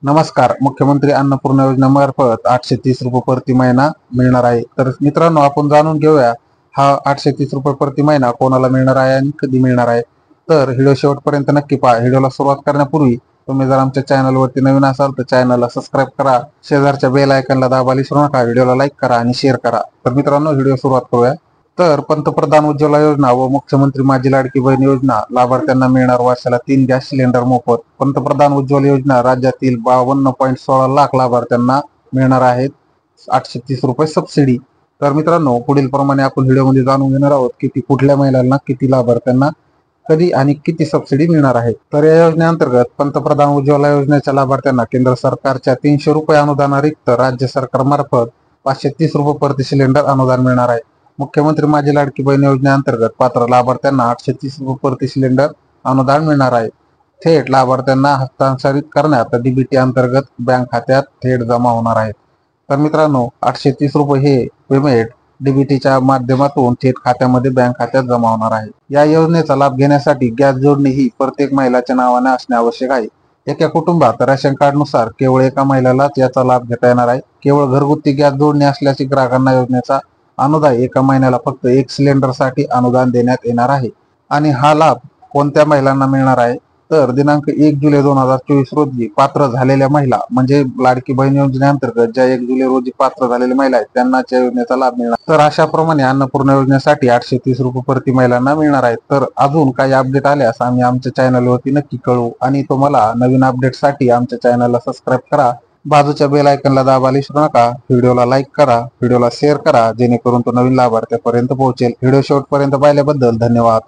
नमस्कार. मुख्यमंत्री अन्नपूर्णा योजनेमार्फत 830 रुपये प्रति महिना मिळणार आहे. तर मित्रांनो, आपण जाणून घेऊया हा 830 रुपये प्रति महिना कोणाला मिळणार आहे आणि कधी मिळणार आहे. तर व्हिडिओ शेवटपर्यंत नक्की पहा. व्हिडिओला सुरुवात करण्यापूर्वी तुम्ही जर आमच्या चॅनलवरती नवीन असाल तर चॅनलला सबस्क्राईब करा, शेजारच्या बेल आयकॉनला दाबायला विसरू नका, व्हिडिओला लाईक करा आणि शेअर करा. तर मित्रांनो, व्हिडिओ सुरुवात करूया. तर पंतप्रधान उज्ज्वला योजना व मुख्यमंत्री माझी लाडकी बहीण योजना लाभार्थ्यांना मिळणार वर्षाला 3 गॅस सिलेंडर मोफत. पंतप्रधान उज्ज्वला योजना राज्यातील 52.16 लाख लाभार्थ्यांना मिळणार आहेत 830 रुपये सबसिडी. तर मित्रांनो, पुढील प्रमाणे आपण व्हिडिओमध्ये जाणून घेणार आहोत की कुठल्या महिलांना, किती लाभार्थ्यांना, कधी आणि किती सबसिडी मिळणार आहे. तर या योजनेअंतर्गत पंतप्रधान उज्ज्वला योजनेच्या लाभार्थ्यांना केंद्र सरकारच्या 300 रुपये अनुदानारिक्त राज्य सरकारमार्फत 530 रुपये प्रति सिलेंडर अनुदान मिळणार आहे. मुख्यमंत्री माझी लाडकी बहीण योजनेअंतर्गत पात्र लाभार्थ्यांना 830 रुपये प्रति सिलेंडर अनुदान मिळणार आहे. थेट लाभार्थ्यांना हस्तांतरित करण्यात डीबीटी अंतर्गत बँक खात्यात थेट जमा होणार आहेत. तर मित्रांनो, 830 रुपये हे पेमेंट डीबीटीच्या माध्यमातून थेट खात्यामध्ये बँक खात्यात जमा होणार आहे. या योजनेचा लाभ घेण्यासाठी गॅस जोडणी ही प्रत्येक महिलाच्या नावाने असणे आवश्यक आहे. एका कुटुंबात रेशन कार्ड नुसार केवळ एका महिलेलाच याचा लाभ घेता येणार आहे. केवळ घरगुती गॅस जोडणी असल्याची ग्राहकांना योजनेचा अनुदान एका महिन्याला फक्त 1 सिलेंडरसाठी अनुदान देण्यात येणार आहे. आणि हा लाभ कोणत्या महिलांना मिळणार आहे तर दिनांक 1 जुलै 2024 रोजी पात्र झालेल्या महिला, म्हणजे लाडकी बहीण योजनेअंतर्गत ज्या 1 जुलै रोजी पात्र झालेल्या महिला आहेत त्यांनाच या योजनेचा लाभ मिळणार. तर अशाप्रमाणे अन्नपूर्णा योजनेसाठी 830 रुपये प्रति महिलांना मिळणार आहेत. तर अजून काही अपडेट आल्यास आम्ही आमच्या चॅनलवरती नक्की कळवू. आणि तुम्हाला नवीन अपडेटसाठी आमच्या चॅनलला सबस्क्राईब करा, बाजूच्या बेल आयकॉनला दाबायला विसरू नका, व्हिडिओला लाईक करा, व्हिडिओला शेअर करा, जेणेकरून तो नवीन लाभार्थ्यापर्यंत पोहोचेल. व्हिडिओ शेवटपर्यंत पाहिल्याबद्दल धन्यवाद.